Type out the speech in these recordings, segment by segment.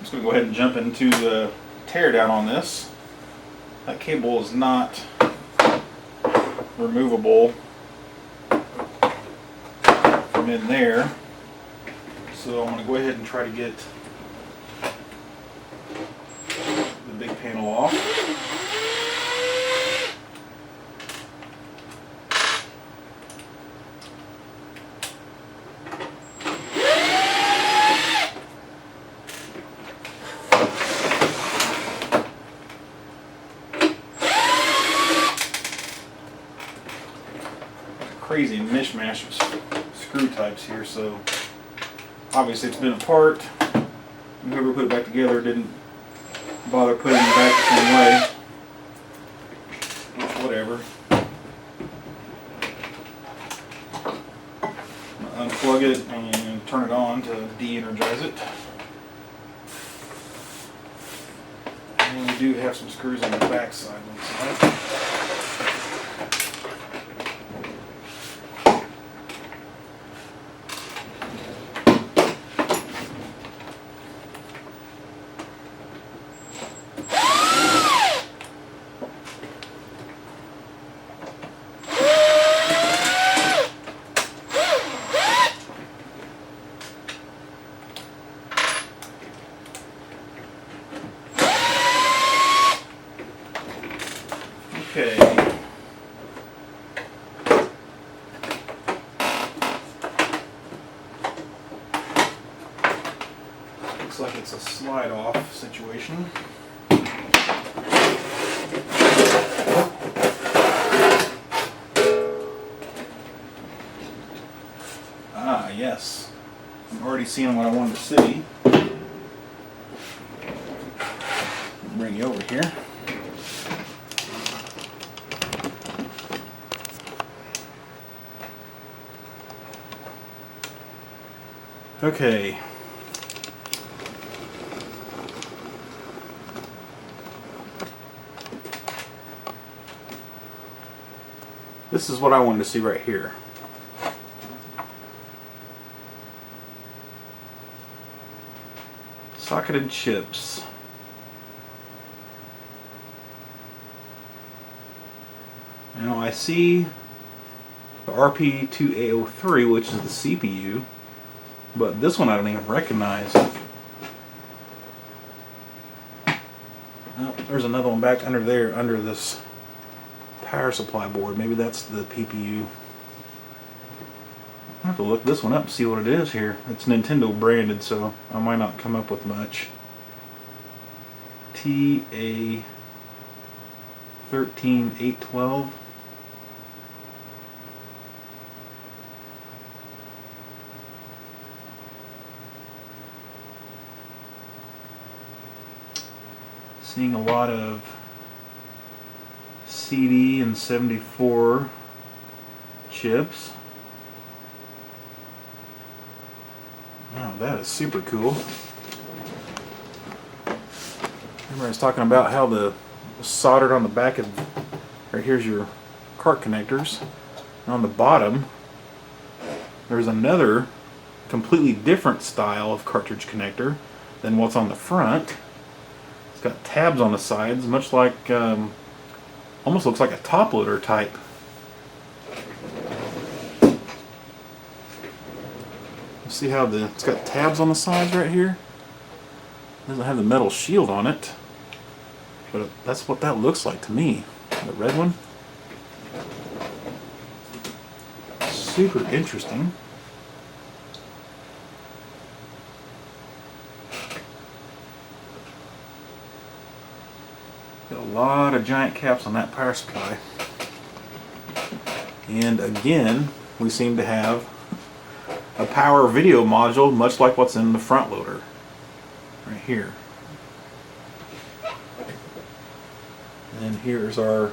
just going to go ahead and jump into the teardown on this. That cable is not removable from in there, so I'm going to go ahead and try to get the big panel off. Crazy mishmash of screw types here, so obviously it's been apart. Whoever put it back together didn't bother putting it back the same way. Which, whatever. Unplug it and turn it on to de-energize it. And we do have some screws on the back side. Okay. Looks like it's a slide off situation. Ah, yes. I'm already seeing what I wanted to see. Bring you over here. Okay. This is what I wanted to see right here. Socketed chips. Now I see the RP2A03, which is the CPU. But this one I don't even recognize. Oh, there's another one back under there, under this power supply board. Maybe that's the PPU. I'll have to look this one up and see what it is here. It's Nintendo branded, so I might not come up with much. TA13812. Seeing a lot of CD and 74 chips. Wow, that is super cool. Remember I was talking about how the soldered on the back of, right here's your cart connectors. And on the bottom, there's another completely different style of cartridge connector than what's on the front. It's got tabs on the sides, much like, almost looks like a top loader type. See how it's got tabs on the sides right here? It doesn't have the metal shield on it, but that's what that looks like to me. The red one. Super interesting. Got a lot of giant caps on that power supply. And again, we seem to have a power video module, much like what's in the front loader. Right here. And here's our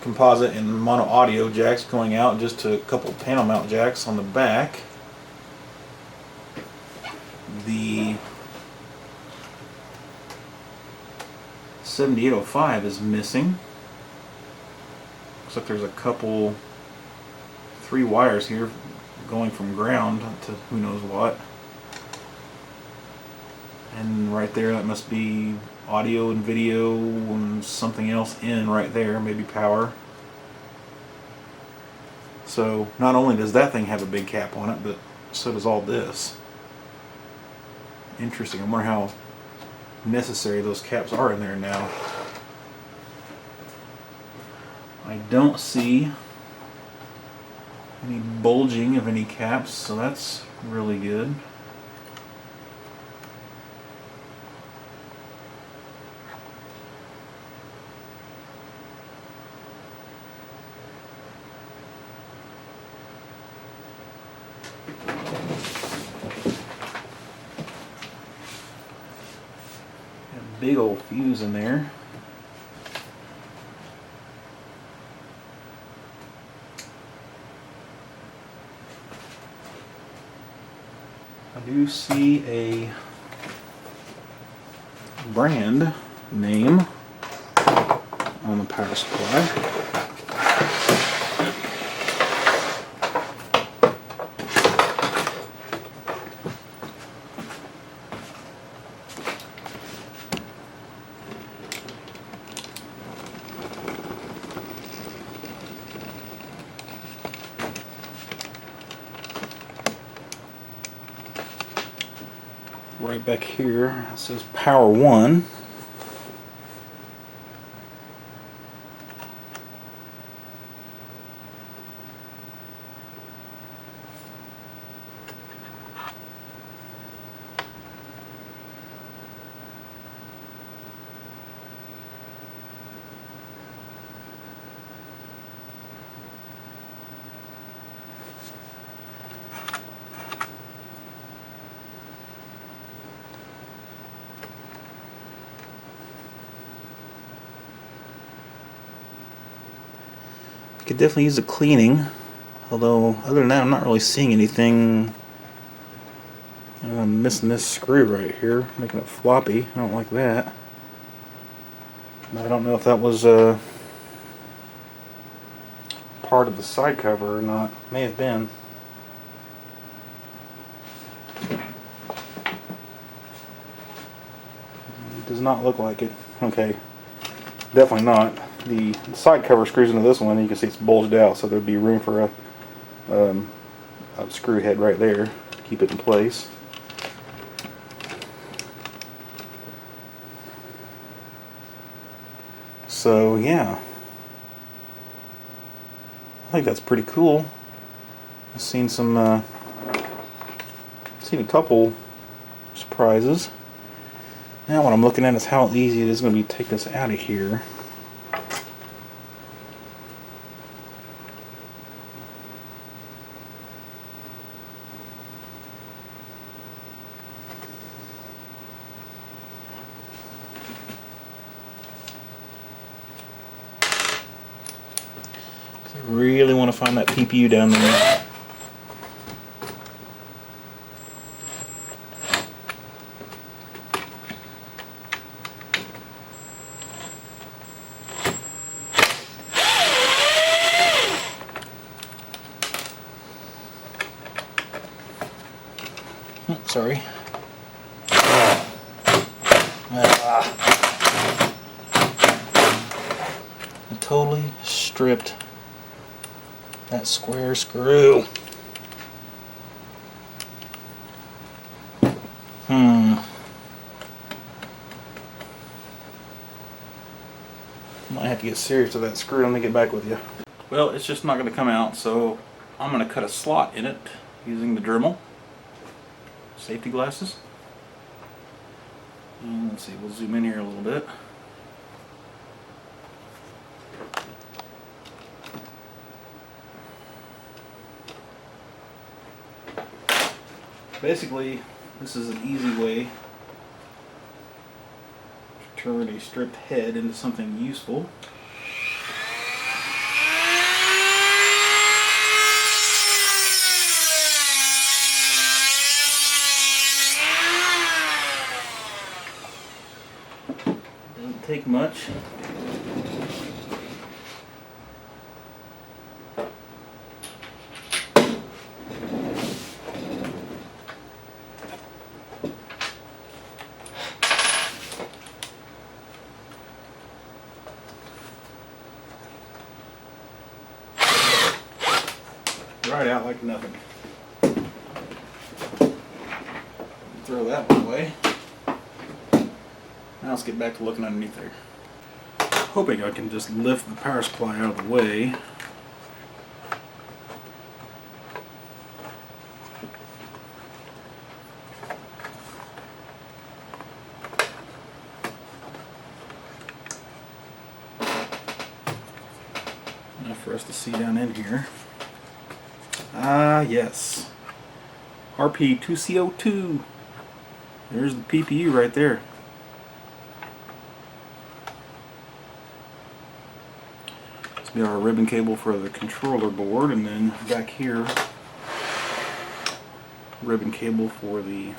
composite and mono audio jacks going out, just to a couple panel mount jacks on the back. The 7805 is missing. Looks like there's a couple, 3 wires here going from ground to who knows what. And right there, that must be audio and video and something else in right there, maybe power. So not only does that thing have a big cap on it, but so does all this. Interesting. I wonder how necessary those caps are in there now. I don't see any bulging of any caps, so that's really good. Big old fuse in there. I do see a brand name on the power supply. Right back here it says Power 1. Could definitely use a cleaning, although other than that I'm not really seeing anything. I'm missing this screw right here, making it floppy. I don't like that. But I don't know if that was part of the side cover or not. May have been. It does not look like it. Okay, definitely not. The side cover screws into this one, and you can see it's bulged out, so there'd be room for a screw head right there to keep it in place. So yeah, I think that's pretty cool. I've seen some, seen a couple surprises. Now what I'm looking at is how easy it is going to be to take this out of here. I really want to find that PPU down there. Oh, sorry. I totally stripped that square screw. Might have to get serious with that screw. Let me get back with you. Well, it's just not going to come out, so I'm going to cut a slot in it using the Dremel. Safety glasses. And let's see, we'll zoom in here a little bit. Basically, this is an easy way to turn a stripped head into something useful. Doesn't take much. right out like nothing. Throw that one away. Now let's get back to looking underneath there. Hoping I can just lift the power supply out of the way. Enough for us to see down in here. Ah, yes. RP2CO2. There's the PPU right there. This will be our ribbon cable for the controller board, and then back here, ribbon cable for the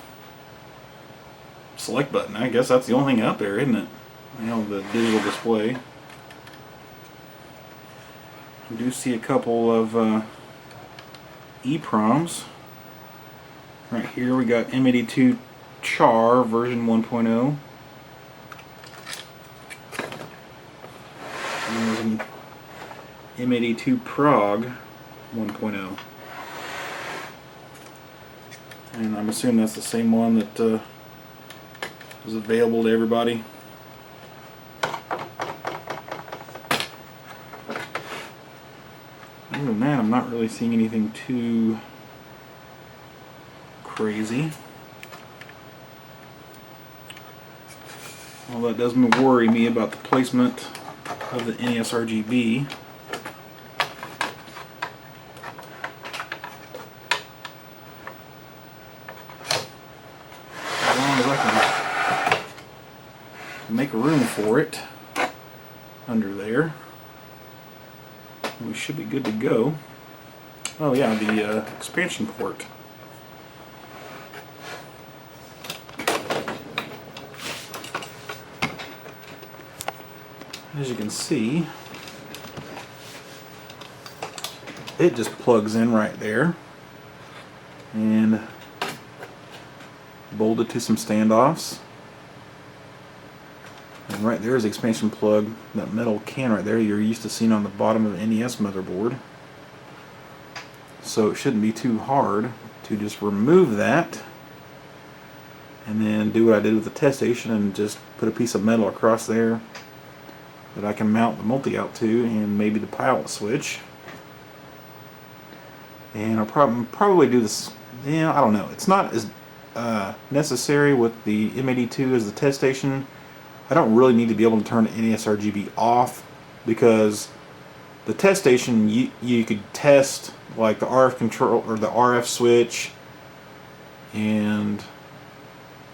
select button. I guess that's the only thing out there, isn't it? You know, the digital display. I do see a couple of EEPROMs. Right here we got M82 Char version 1.0. And there's an M82 Prog 1.0. And I'm assuming that's the same one that is available to everybody. Other than that, I'm not really seeing anything too crazy. Well, that does worry me about the placement of the NES RGB. As long as I can make room for it under there, we should be good to go. Oh yeah, the expansion port. As you can see, it just plugs in right there and bolted to some standoffs. And right there is the expansion plug, that metal can right there you're used to seeing on the bottom of the NES motherboard. So it shouldn't be too hard to just remove that and then do what I did with the test station and just put a piece of metal across there that I can mount the multi-out to, and maybe the pilot switch. And I'll probably do this, yeah, I don't know. It's not as necessary with the M82 as the test station. I don't really need to be able to turn the NES RGB off, because the test station you could test like the RF control or the RF switch and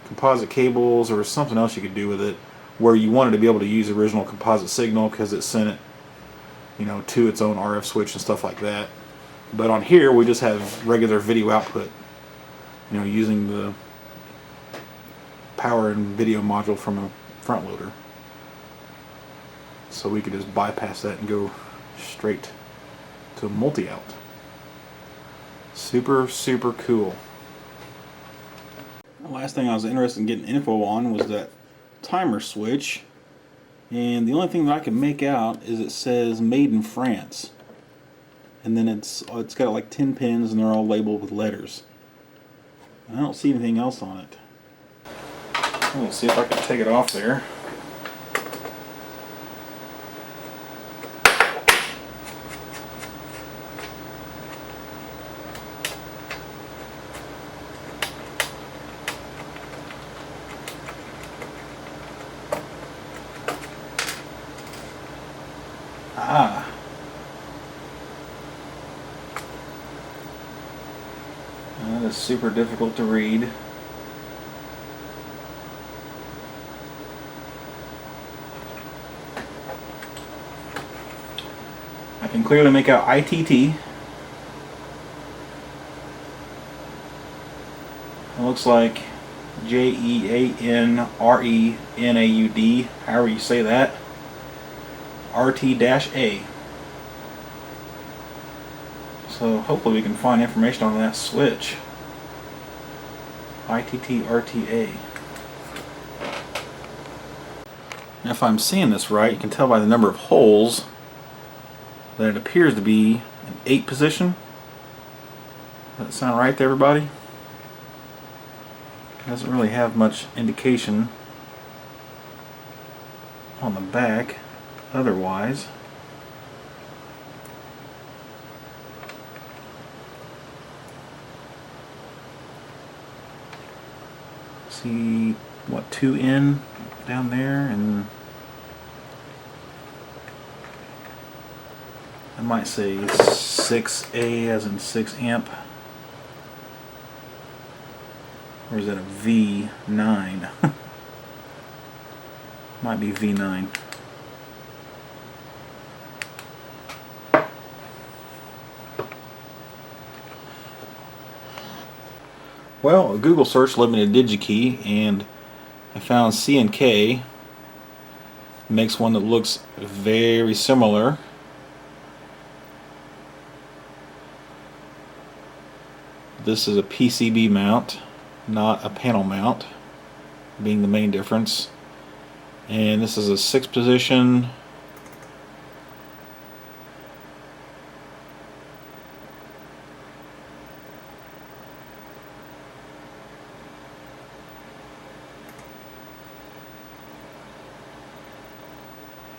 composite cables or something else you could do with it, where you wanted to be able to use original composite signal because it sent it, you know, to its own RF switch and stuff like that. But on here we just have regular video output, you know, using the power and video module from a front loader. So we could just bypass that and go straight to a multi-out. Super, super cool. The last thing I was interested in getting info on was that timer switch, and the only thing that I can make out is it says made in France, and then it's got like 10 pins and they're all labeled with letters. I don't see anything else on it. Let's see if I can take it off there. Ah. That is super difficult to read. I can clearly make out ITT. It looks like JEANRENAUD, however you say that. RT-A. So hopefully we can find information on that switch. ITT RTA. Now if I'm seeing this right, you can tell by the number of holes that it appears to be an 8 position. Does that sound right to everybody? Doesn't really have much indication on the back otherwise. See what 2N down there, and I might say 6A as in 6 amp. Or is that a V9? Might be V9. Well, a Google search led me to DigiKey, and I found C&K makes one that looks very similar. This is a PCB mount, not a panel mount, being the main difference. And this is a 6-position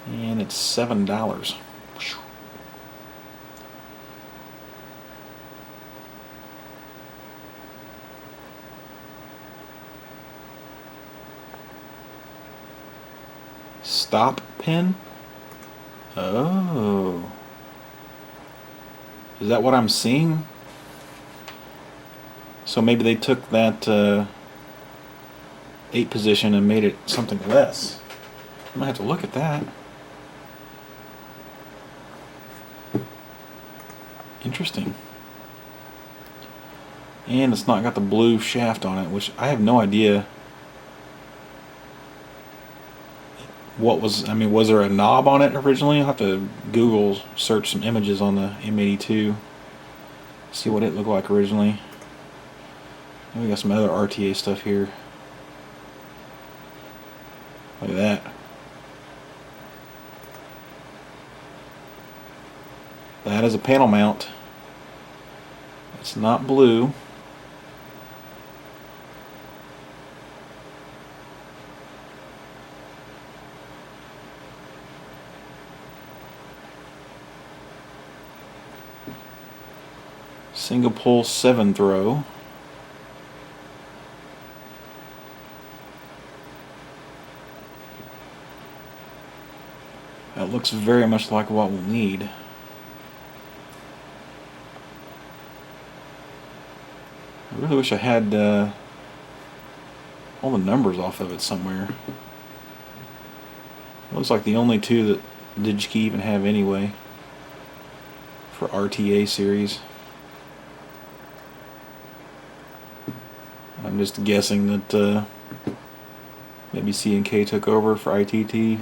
and it's $7. Stop pin? Oh. Is that what I'm seeing? So maybe they took that 8 position and made it something less. I might have to look at that. Interesting. And it's not got the blue shaft on it, which I have no idea what was. I mean, was there a knob on it originally? I'll have to Google search some images on the M82, see what it looked like originally. And we got some other RTA stuff here. Look at that. That is a panel mount. It's not blue. Single pole 7-throw. That looks very much like what we'll need. I really wish I had all the numbers off of it somewhere. Looks like the only two that DigiKey even have anyway for RTA series. I'm just guessing that maybe C&K took over for ITT.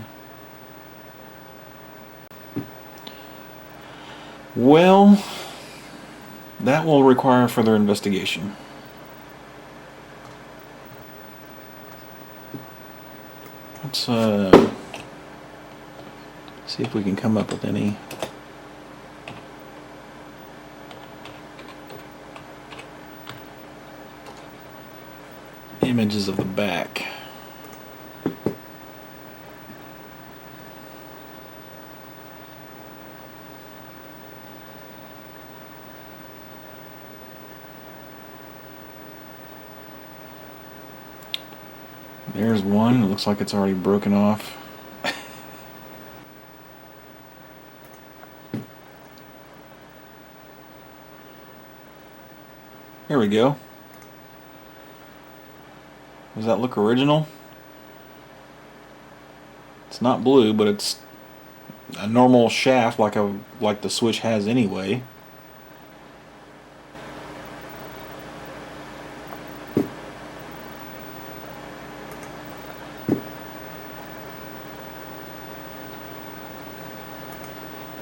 Well, that will require further investigation. Let's see if we can come up with any images of the back. There's one. It looks like it's already broken off. Here we go. Does that look original? It's not blue, but it's a normal shaft like the Switch has anyway.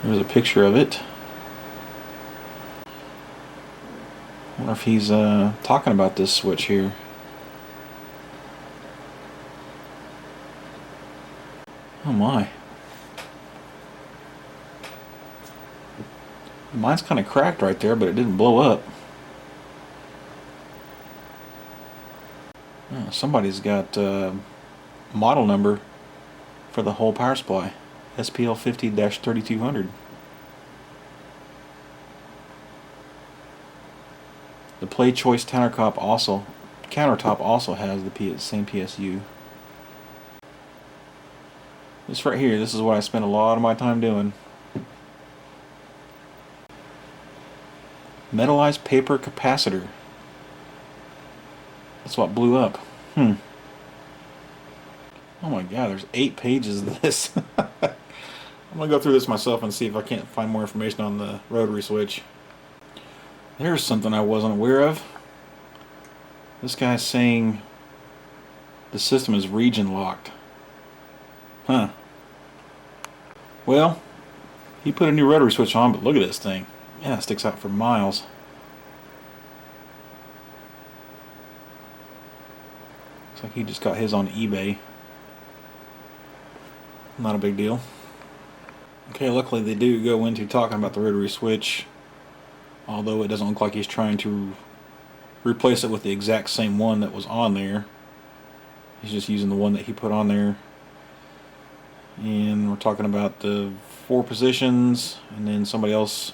There's a picture of it. I wonder if he's talking about this Switch here. Oh my. Mine's kind of cracked right there, but it didn't blow up. Somebody's got model number for the whole power supply, SPL 50-3200. The Play Choice countertop also has the same PSU. This right here, this is what I spend a lot of my time doing. Metallized paper capacitor. That's what blew up. Oh my god, there's 8 pages of this. I'm gonna go through this myself and see if I can't find more information on the rotary switch. There's something I wasn't aware of. This guy's saying the system is region locked. Huh. Well, he put a new rotary switch on, but look at this thing. Yeah, it sticks out for miles. Looks like he just got his on eBay. Not a big deal. Okay, luckily they do go into talking about the rotary switch, although it doesn't look like he's trying to replace it with the exact same one that was on there. He's just using the one that he put on there. And we're talking about the 4 positions, and then somebody else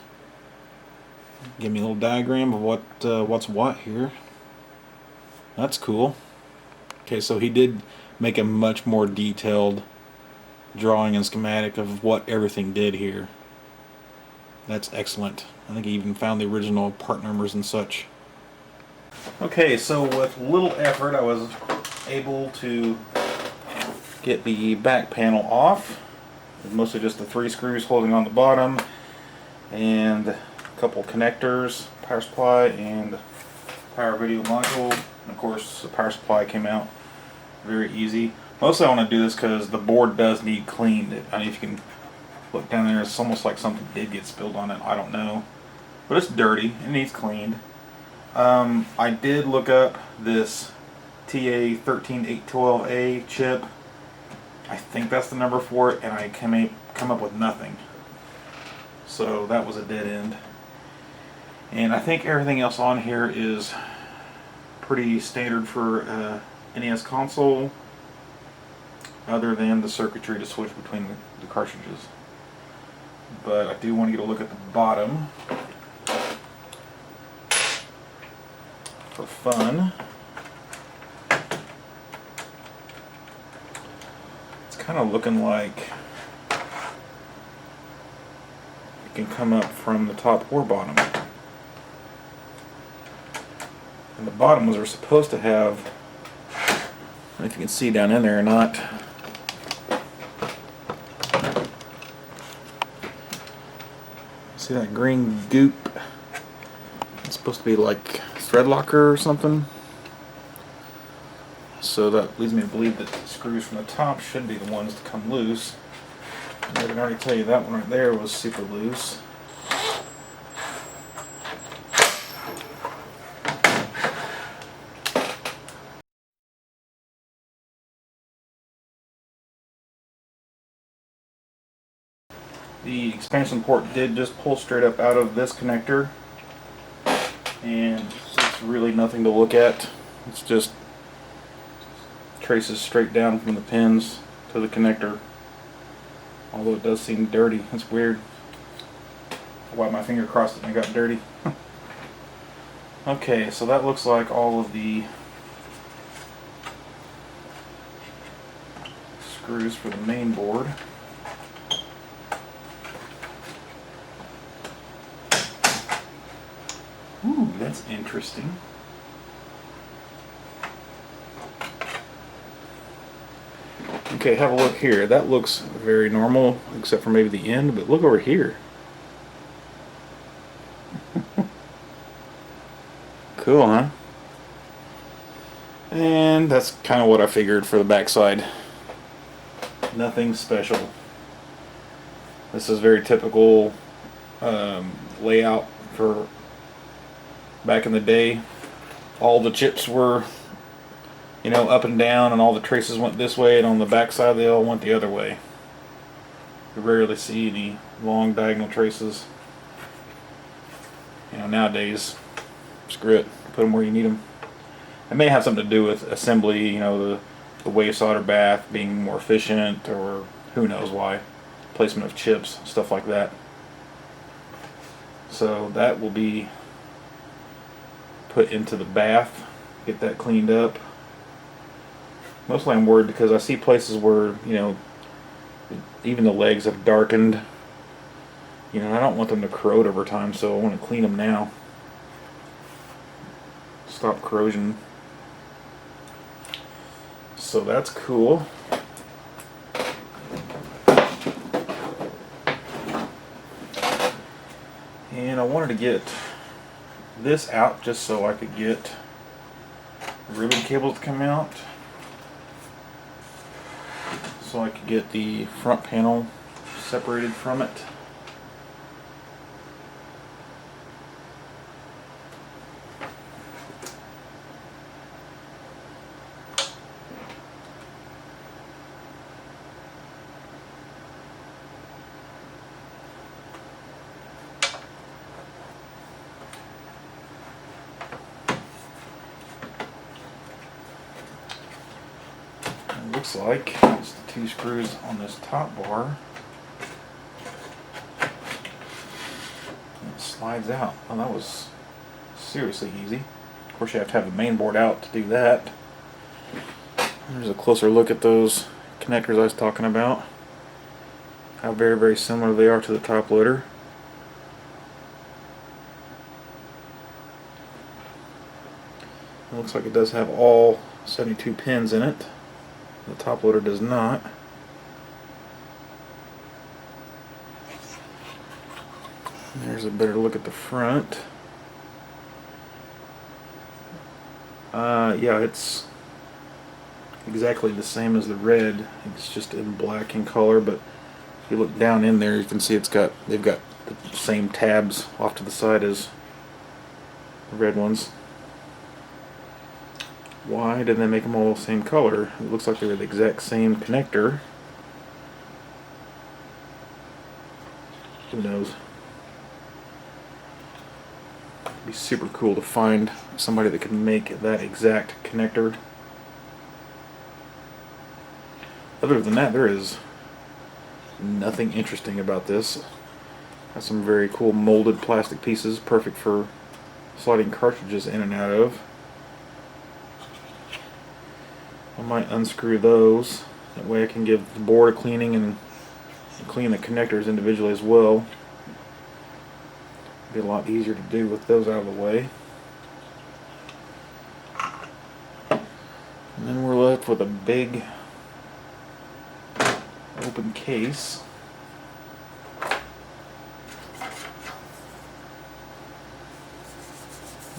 gave me a little diagram of what's what here. That's cool. Okay, so he did make a much more detailed drawing and schematic of what everything did here. That's excellent. I think he even found the original part numbers and such. Okay, so with little effort I was able to get the back panel off. It's mostly just the 3 screws holding on the bottom and a couple connectors, power supply and power video module. And of course the power supply came out very easy. Mostly I want to do this because the board does need cleaned. I don't know if you can look down there, it's almost like something did get spilled on it, I don't know. But it's dirty, it needs cleaned. I did look up this TA13812A chip. I think that's the number for it, and I come up with nothing. So that was a dead end. And I think everything else on here is pretty standard for NES console, other than the circuitry to switch between the cartridges. But I do want to get a look at the bottom for fun. Kind of looking like it can come up from the top or bottom. And the bottom was we're supposed to have, I don't know if you can see down in there or not. See that green goop? It's supposed to be like thread locker or something. So that leads me to believe that the screws from the top should be the ones to come loose. And I can already tell you that one right there was super loose. The expansion port did just pull straight up out of this connector, and it's really nothing to look at. It's just traces straight down from the pins to the connector, although it does seem dirty. It's weird. I wiped my finger across it and it got dirty. Okay, so that looks like all of the screws for the main board. Ooh, that's interesting. Okay, have a look here. That looks very normal, except for maybe the end, but look over here. Cool, huh? And that's kind of what I figured for the backside. Nothing special. This is very typical layout for back in the day. All the chips were, you know, up and down, and all the traces went this way, and on the back side they all went the other way. You rarely see any long diagonal traces. You know, nowadays, screw it, put them where you need them. It may have something to do with assembly, you know, the wave solder bath being more efficient, or who knows why. Placement of chips, stuff like that. So that will be put into the bath, get that cleaned up. Mostly I'm worried because I see places where, you know, even the legs have darkened. You know, I don't want them to corrode over time, so I want to clean them now. Stop corrosion. So that's cool. And I wanted to get this out just so I could get ribbon cables to come out. So I could get the front panel separated from it. It looks like it's the 2 screws on this top bar. It slides out. Well, that was seriously easy. Of course, you have to have the main board out to do that. There's a closer look at those connectors I was talking about. How very, very similar they are to the top loader. It looks like it does have all 72 pins in it. The top loader does not. There's a better look at the front. Yeah, it's exactly the same as the red. It's just in black in color, but if you look down in there, you can see they've got the same tabs off to the side as the red ones. Why didn't they make them all the same color? It looks like they were the exact same connector. Who knows? It'd be super cool to find somebody that can make that exact connector. Other than that, there is nothing interesting about this. Got some very cool molded plastic pieces, perfect for sliding cartridges in and out of. I might unscrew those. That way I can give the board a cleaning and clean the connectors individually as well. Be a lot easier to do with those out of the way. And then we're left with a big open case.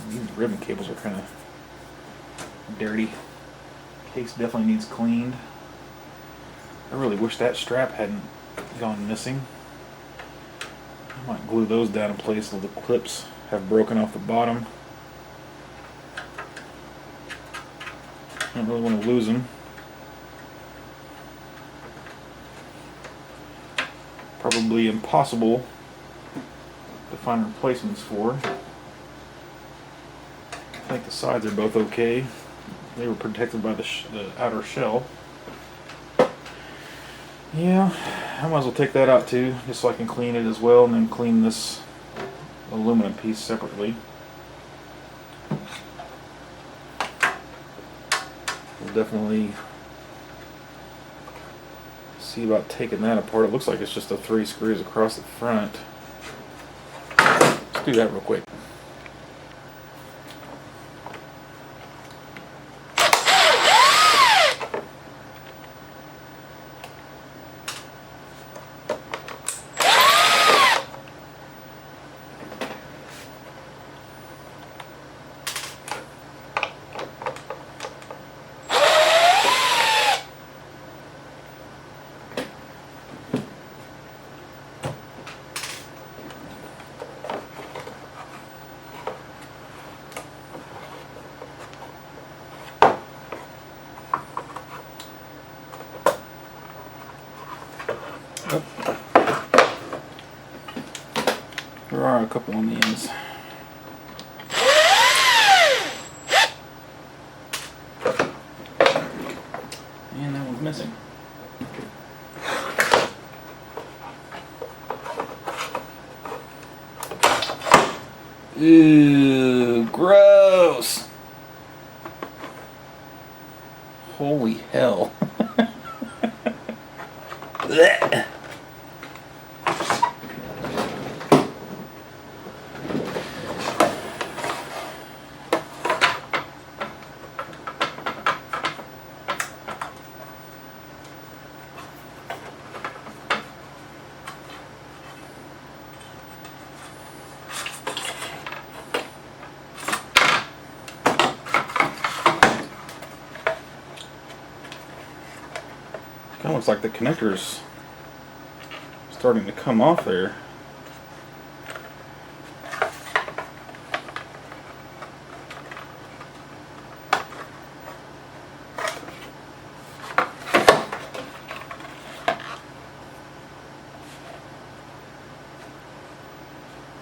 These ribbon cables are kind of dirty. Case definitely needs cleaned. I really wish that strap hadn't gone missing. I might glue those down in place so the clips have broken off the bottom. I don't really want to lose them. Probably impossible to find replacements for. I think the sides are both okay. They were protected by the outer shell. Yeah, I might as well take that out too, just so I can clean it as well, and then clean this aluminum piece separately. We'll definitely see about taking that apart. It looks like it's just the 3 screws across the front. Let's do that real quick. There are a couple on the ends. was missing. Ew, gross. Holy hell. Blech. Kind of looks like the connector's starting to come off there.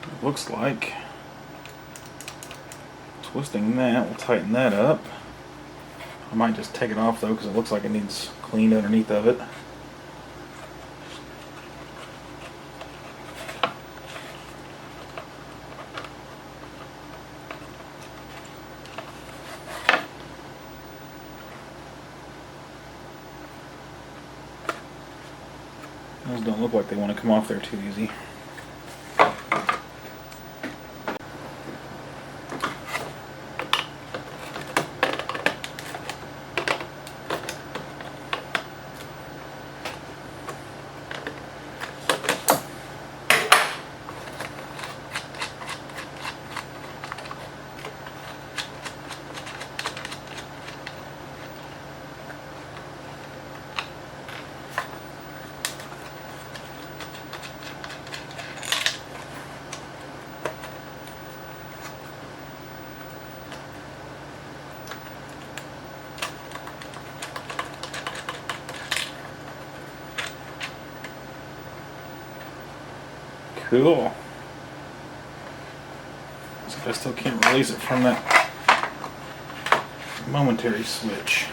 It looks like twisting that will tighten that up. I might just take it off though, because it looks like it needs cleaned underneath of it. Those don't look like they want to come off there too easy. Cool. So I still can't release it from that momentary switch.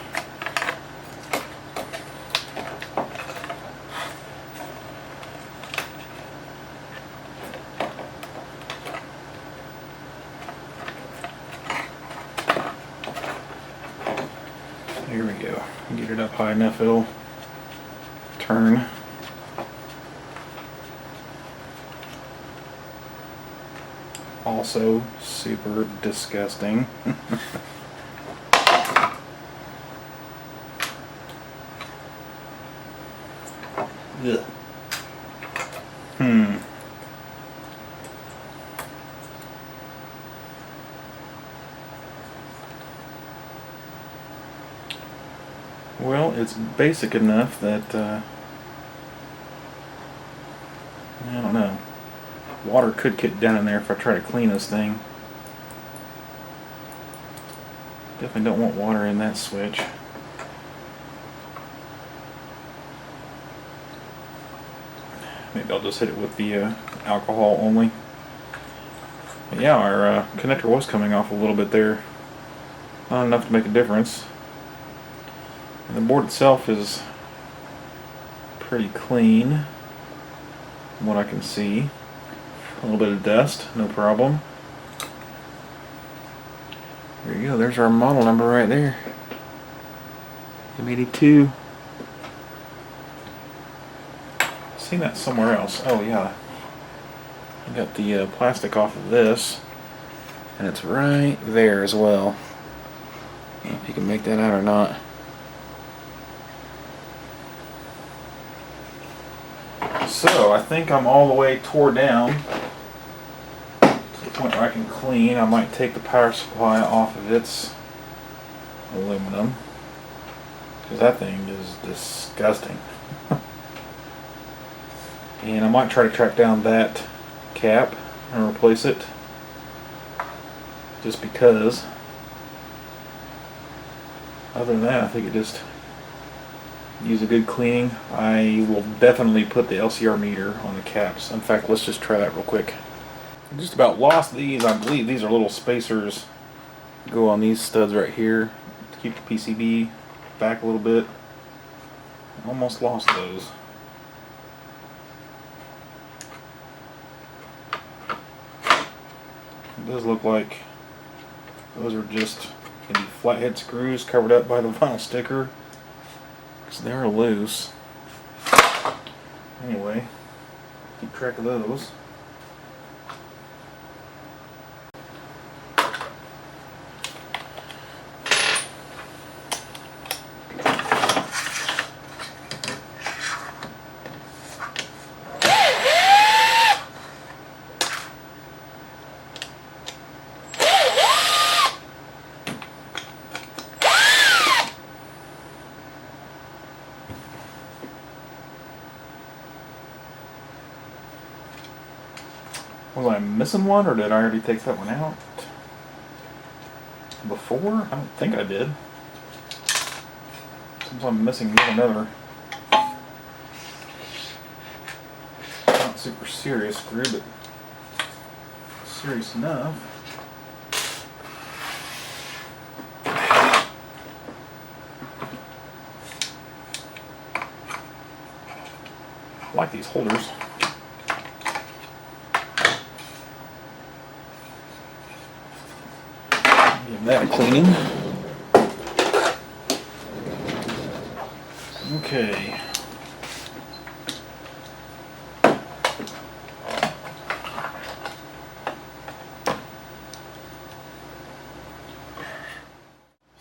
Here we go. Get it up high enough it'll turn. Also super disgusting. Ugh. Well, it's basic enough that I don't know. Water could get down in there if I try to clean this thing. Definitely don't want water in that switch. Maybe I'll just hit it with the alcohol only. But yeah, our connector was coming off a little bit there. Not enough to make a difference. And the board itself is pretty clean from what I can see. A little bit of dust, no problem. There you go, there's our model number right there. M82. Seen that somewhere else. Oh yeah. I got the plastic off of this, and it's right there as well. I don't know if you can make that out or not. So I think I'm all the way tore down to the point where I can clean. I might take the power supply off of its aluminum, because that thing is disgusting. And I might try to track down that cap and replace it, just because. Other than that, I think it just needs a good cleaning. I will definitely put the LCR meter on the caps. In fact, let's just try that real quick. I just about lost these. I believe these are little spacers that go on these studs right here to keep the PCB back a little bit. Almost lost those. It does look like those are just maybe flathead screws covered up by the vinyl sticker, because they're loose. Anyway, keep track of those. Was I missing one, or did I already take that one out before? I don't think I did. Seems I'm missing yet another not super serious screw, but serious enough. I like these holders. Give that a cleaning. Okay.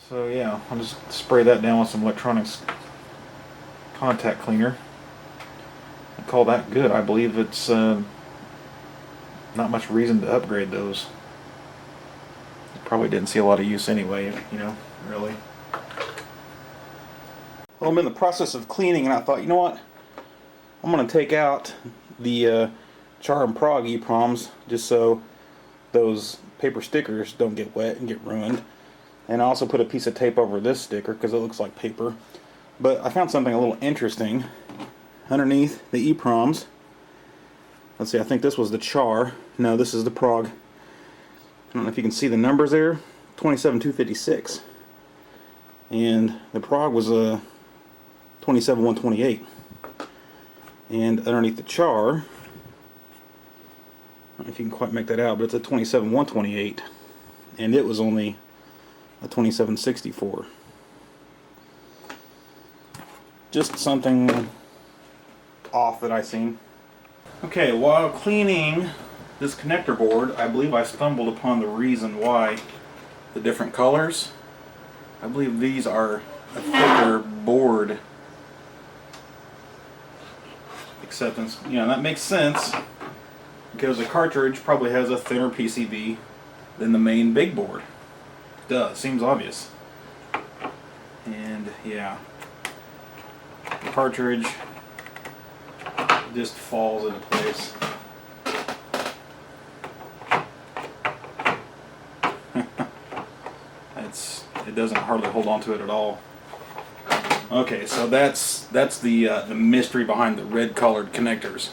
So yeah, I'll just spray that down with some electronics contact cleaner. I call that good. I believe it's not much reason to upgrade those. Probably didn't see a lot of use anyway, you know, really. Well, I'm in the process of cleaning, and I thought, you know what? I'm going to take out the char and prog EPROMs just so those paper stickers don't get wet and get ruined. And I also put a piece of tape over this sticker because it looks like paper. But I found something a little interesting underneath the EPROMs. Let's see, I think this was the char. No, this is the prog. I don't know if you can see the numbers there. 27256, and the prog was a 27128. And underneath the char, I don't know if you can quite make that out, but it's a 27128, and it was only a 2764. Just something off that I seen. Okay, while cleaning this connector board, I believe I stumbled upon the reason why the different colors. I believe these are a thicker board acceptance. You know, that makes sense because the cartridge probably has a thinner PCB than the main big board. Duh, seems obvious. And yeah, the cartridge just falls into place. It doesn't hardly hold on to it at all. Okay, so that's the mystery behind the red colored connectors.